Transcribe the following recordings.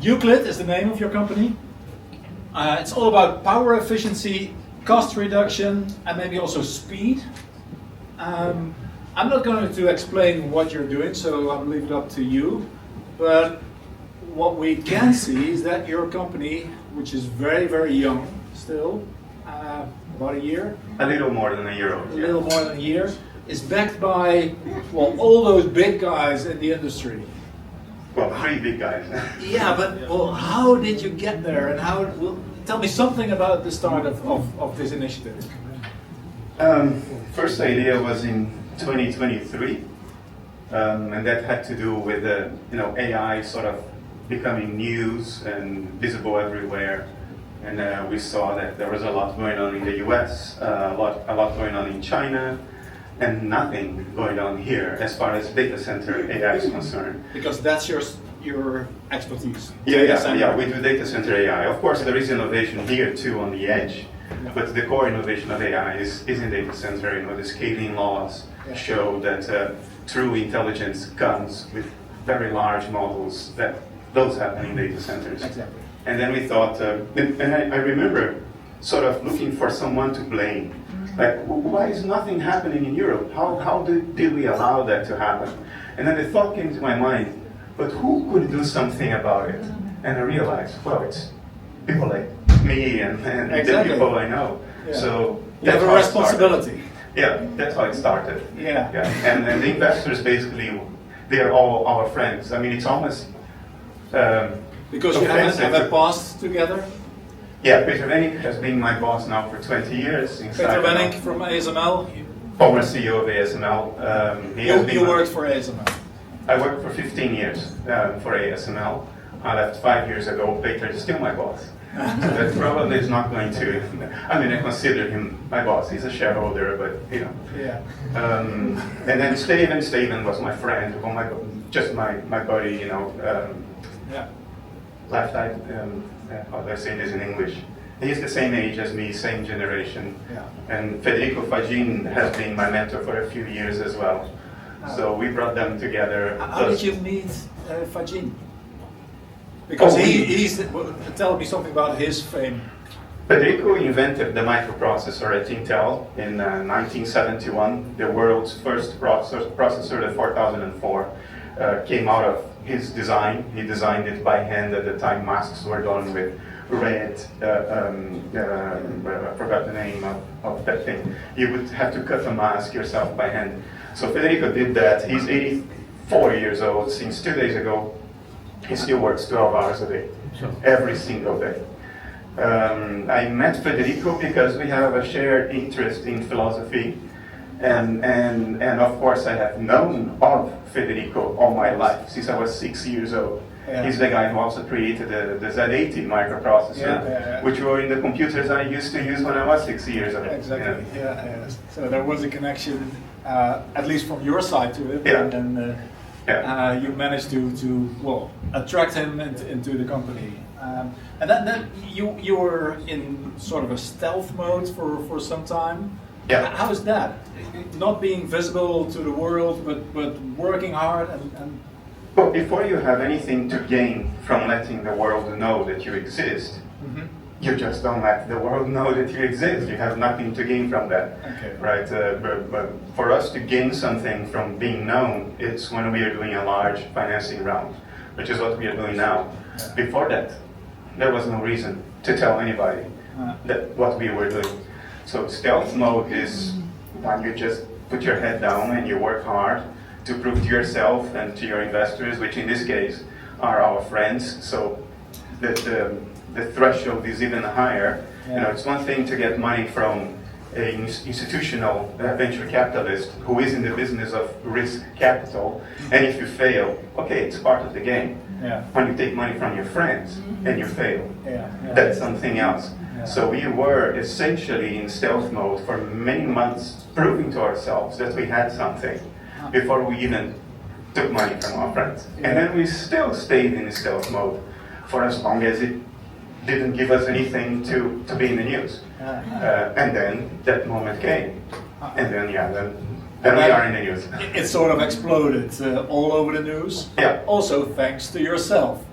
Euclyd is the name of your company. It's all about power efficiency, cost reduction, and maybe also speed. I'm not going to explain what you're doing, so I'll leave it up to you. But what we can see is that your company, which is very, very young still, about a year. A little more than a year old. A little more than a year, is backed by, well, all those big guys in the industry. Well, 3 big guys. Yeah, but well, how did you get there, and how? Well, tell me something about the start of this initiative. First idea was in 2023, and that had to do with AI sort of becoming news and visible everywhere. And we saw that there was a lot going on in the US, a lot going on in China, and nothing going on here as far as data center AI is concerned. Because that's your expertise. Yeah, we do data center AI. Of course, there is innovation here too on the edge, but the core innovation of AI is in data center. You know, the scaling laws show that true intelligence comes with very large models, that those happen in data centers. Exactly. And then we thought, and I remember sort of looking for someone to blame. Like, why is nothing happening in Europe? How did we allow that to happen? And then the thought came to my mind, but who could do something about it? And I realized, well, it's people like me and the people I know. Yeah. So you have a responsibility. Yeah, that's how it started. Yeah. And the investors basically, they're all our friends. I mean, it's almost because you have a past together? Yeah, Peter Wenink has been my boss now for 20 years. Peter Wenink from ASML? Former CEO of ASML. You worked for ASML? I worked for 15 years for ASML. I left 5 years ago. Peter is still my boss. So that probably is not going to, I mean, I consider him my boss. He's a shareholder, but you know. Yeah. And then Steven was my friend, just my buddy, you know. Lifetime, how do I say this in English? He's the same age as me, same generation. Yeah. And Federico Fagin has been my mentor for a few years as well. So we brought them together. How did you meet Fagin? Because he's tell me something about his fame. Federico invented the microprocessor at Intel in 1971. The world's first processor, the 4004, came out of his design. He designed it by hand. At the time, masks were done with red, I forgot the name of that thing. You would have to cut a mask yourself by hand. So Federico did that. He's 84 years old. Since 2 days ago, he still works 12 hours a day, every single day. I met Federico because we have a shared interest in philosophy. And of course, I have known of Federico all my life, since I was 6 years old. Yeah. He's the guy who also created the Z80 microprocessor, which were in the computers I used to use when I was 6 years old. Exactly, yeah. So there was a connection, at least from your side to it, and then you managed to attract him into the company. And then you were in sort of a stealth mode for some time. Yeah. How is that? Not being visible to the world, but working hard and Well, before you have anything to gain from letting the world know that you exist, you just don't let the world know that you exist. You have nothing to gain from that, right? But for us to gain something from being known, it's when we are doing a large financing round, which is what we are doing now. Before that, there was no reason to tell anybody that what we were doing. So stealth mode is when you just put your head down and you work hard to prove to yourself and to your investors, which in this case are our friends. So the threshold is even higher. You know, it's one thing to get money from an institutional venture capitalist who is in the business of risk capital, and if you fail, okay, it's part of the game. When you take money from your friends and you fail, that's something else. So we were essentially in stealth mode for many months, proving to ourselves that we had something before we even took money from our friends. And then we still stayed in stealth mode for as long as it didn't give us anything to be in the news. And then that moment came. And then, then we are in the news. It sort of exploded all over the news. Yeah. Also thanks to yourself.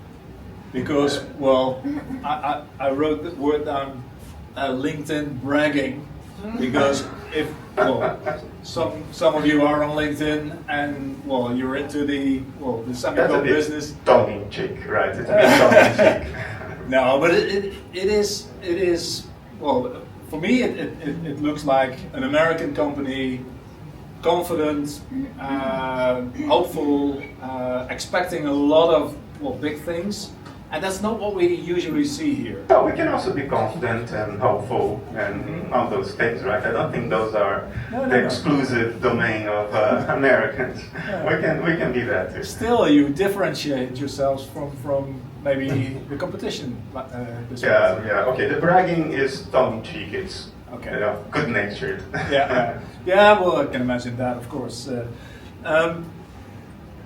because, well, I wrote the word down, LinkedIn bragging, because if, well, some of you are on LinkedIn and, well, you're into the semiconductor business. Tongue-in-cheek, right? It's a bit tongue-in-cheek. No, but it is, well, for me it looks like an American company, confident, hopeful, expecting a lot of, well, big things. And that's not what we usually see here. No, we can also be confident and hopeful and all those things, right? I don't think those are the exclusive domain of Americans. Yeah. We can be that too. Still, you differentiate yourselves from maybe the competition. Okay. The bragging is tongue-in-cheek. It's good-natured. Yeah. Well, I can imagine that, of course.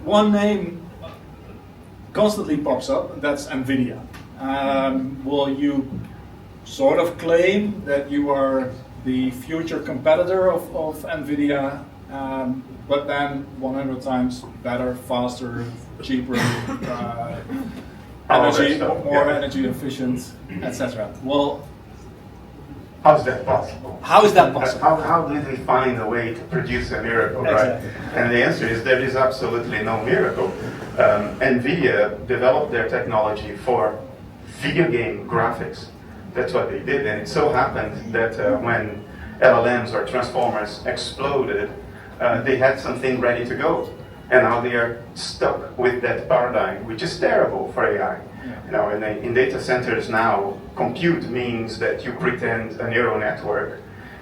One name constantly pops up, that's NVIDIA. Well, you sort of claim that you are the future competitor of NVIDIA, but then 100 times better, faster, cheaper, more energy efficient, etc. Well, how's that possible? How is that possible? How did we find a way to produce a miracle, exactly. Right? And the answer is there is absolutely no miracle. NVIDIA developed their technology for video game graphics. That's what they did, and it so happened that when LLMs or transformers exploded, they had something ready to go. And now they are stuck with that paradigm, which is terrible for AI. You know, in data centers now, compute means that you pretend a neural network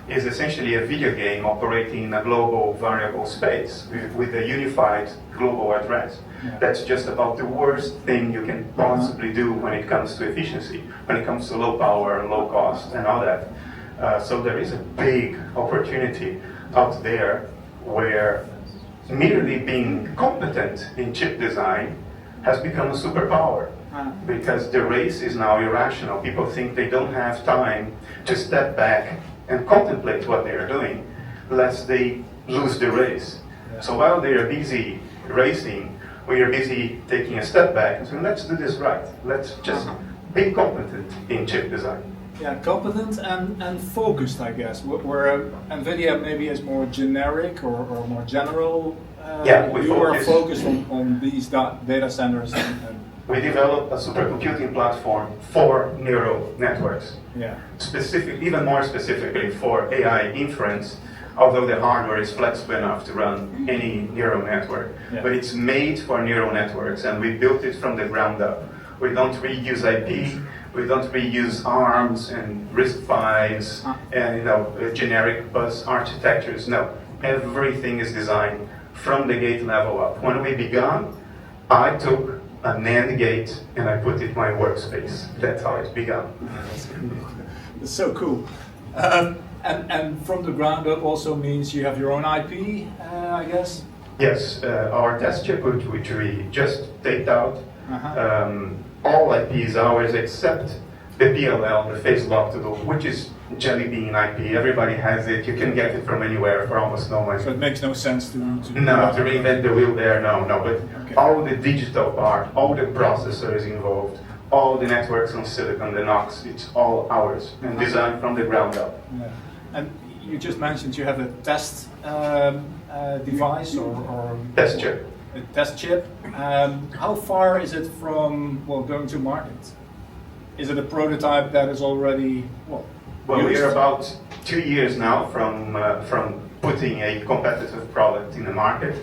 is essentially a video game operating in a global variable space with a unified global address. Yeah. That's just about the worst thing you can possibly do when it comes to efficiency, when it comes to low power, low cost, and all that. So there is a big opportunity out there where merely being competent in chip design has become a superpower. Because the race is now irrational. People think they don't have time to step back and contemplate what they are doing, lest they lose the race. Yeah. So while they are busy racing, we are busy taking a step back and saying, let's do this right. Let's just be competent in chip design. Yeah, competent and focused, I guess. Where NVIDIA maybe is more generic or more general. You are focused on these data centers. We developed a supercomputing platform for neural networks. Yeah. Even more specifically for AI inference, although the hardware is flexible enough to run any neural network. Yeah. But it's made for neural networks, and we built it from the ground up. We don't reuse IP, we don't reuse ARMs and RISC-Vs and generic bus architectures. No, everything is designed from the gate level up. When we began, I took a NAND gate and I put it in my workspace. That's how it began. It's so cool. And from the ground up also means you have your own IP, I guess? Yes, our test chip, which we just taped out, all IP is ours except the PLL, the phase lock tool, which is Jelly Bean IP. Everybody has it. You can get it from anywhere for almost no money. So it makes no sense to reinvent the wheel there. No. But all the digital part, all the processors involved, all the networks on silicon, the NOCs, it's all ours and designed from the ground up. Yeah. And you just mentioned you have a test device or test chip. A test chip. How far is it from going to market? Is it a prototype that is already Well, we are about 2 years now from putting a competitive product in the market.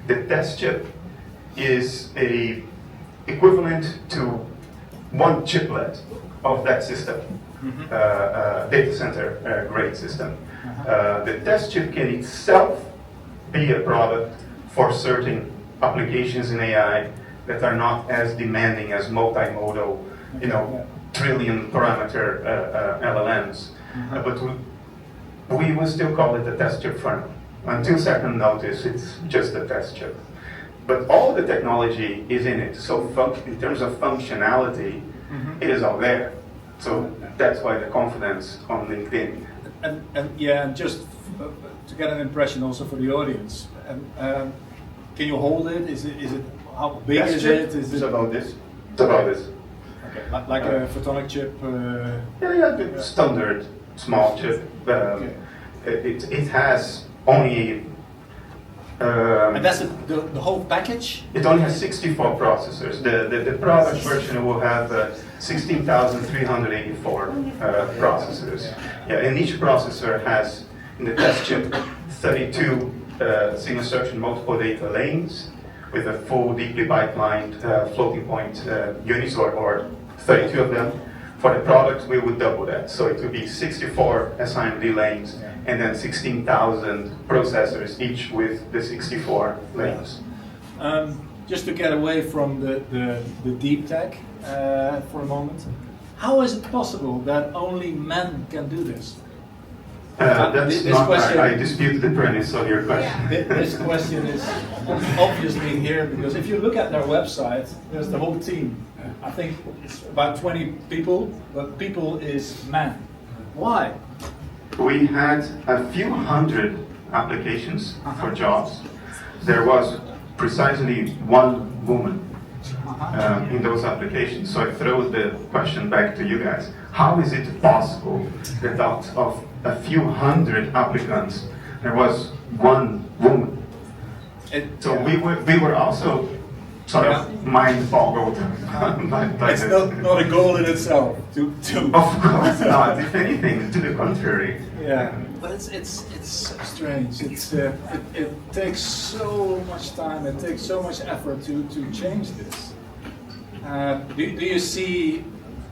The test chip is a equivalent to one chiplet of that system, data center grade system. The test chip can itself be a product for certain applications in AI that are not as demanding as multimodal, trillion parameter LLMs. But we will still call it a test chip for now. Until second notice, it's just a test chip. But all the technology is in it. So in terms of functionality, it is all there. So that's why the confidence on LinkedIn. And just to get an impression also for the audience, can you hold it? Is it how big is it? It's about this. It's about this. Okay. Like a photonic chip? Yeah, standard small chip. Okay. It has only... and that's the whole package? It only has 64 processors. The product version will have 16,384 processors. Yeah, and each processor has, in the test chip, 32 single instruction multiple data lanes with a full deeply pipelined floating point units, or 32 of them. For the product, we would double that. So it would be 64 SIMD lanes and then 16,000 processors, each with the 64 lanes. Just to get away from the deep tech for a moment, how is it possible that only men can do this? That's not, question, I dispute the premise of your question. This question is obviously here because if you look at their website, there's the whole team. I think it's about 20 people, but people is men. Why? We had a few hundred applications for jobs. There was precisely one woman in those applications. So I throw the question back to you guys. How is it possible that out of a few hundred applicants, there was one woman? We were also sort of mind-boggled. It's not a goal in itself. Of course not. If anything, to the contrary. Yeah, but it's strange. It takes so much time. It takes so much effort to change this. Do you see,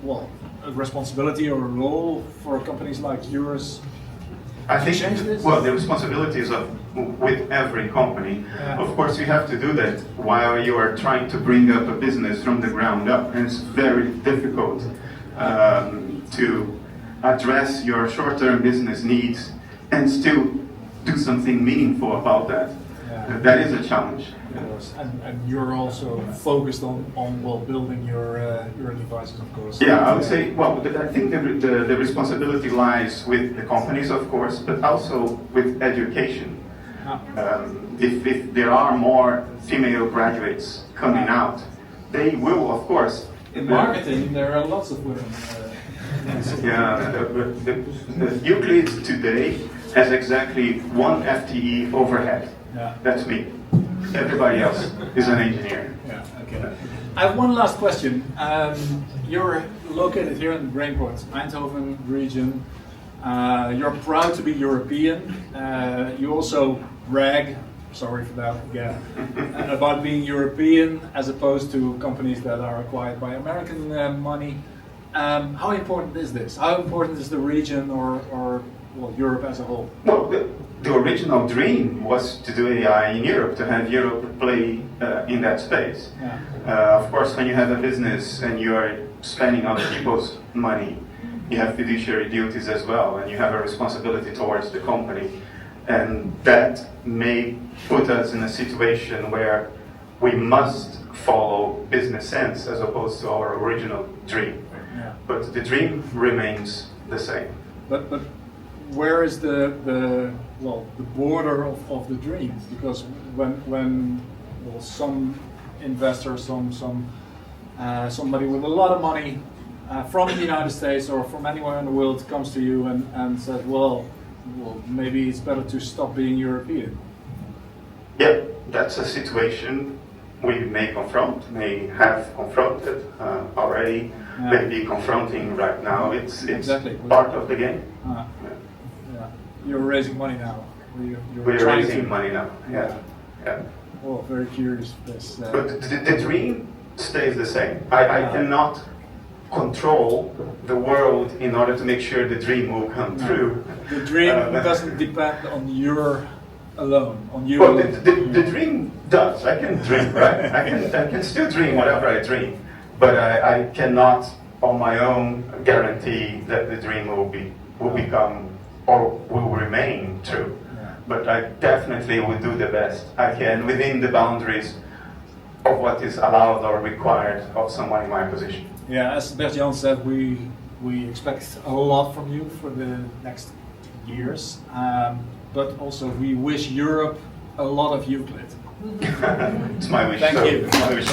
well, a responsibility or a role for companies like yours? I think, well, the responsibility is with every company. Yeah. Of course, you have to do that while you are trying to bring up a business from the ground up, and it's very difficult to address your short-term business needs and still do something meaningful about that. Yeah. That is a challenge. And you're also focused on well, building your devices, of course. Yeah, I would say, well, I think the responsibility lies with the companies, of course, but also with education. If there are more female graduates coming out, they will, of course. In marketing, there are lots of women. Yeah, the Euclid today has exactly one FTE overhead. Yeah. That's me. Everybody else is an engineer. Yeah, okay. I have one last question. You're located here in the Brainport, Eindhoven region. You're proud to be European. You also brag, sorry for that again, about being European as opposed to companies that are acquired by American money. How important is this? How important is the region or well, Europe as a whole? Well, the original dream was to do AI in Europe, to have Europe play in that space. Yeah. Of course, when you have a business and you are spending other people's money, you have fiduciary duties as well, and you have a responsibility towards the company. And that may put us in a situation where we must follow business sense as opposed to our original dream. Yeah. But the dream remains the same. But where is the border of the dream? Because when well, some investor, somebody with a lot of money from the United States or from anywhere in the world comes to you and says, well, maybe it's better to stop being European. Yeah, that's a situation we may have confronted already, may be confronting right now. It's exactly part of the game. Yeah. You're raising money now. We're raising money now. Yeah. Well, very curious. This. But the dream stays the same. I cannot control the world in order to make sure the dream will come true. The dream doesn't depend on your alone, on you. Well, the dream does. I can dream, right? I can still dream whatever I dream, but I cannot, on my own, guarantee that the dream will become or will remain true. Yeah. But I definitely will do the best I can within the boundaries of what is allowed or required of someone in my position. Yeah, as Bert-Jan said, we expect a lot from you for the next years, but also we wish Europe a lot of Euclid. It's my wish. Thank you. My wish.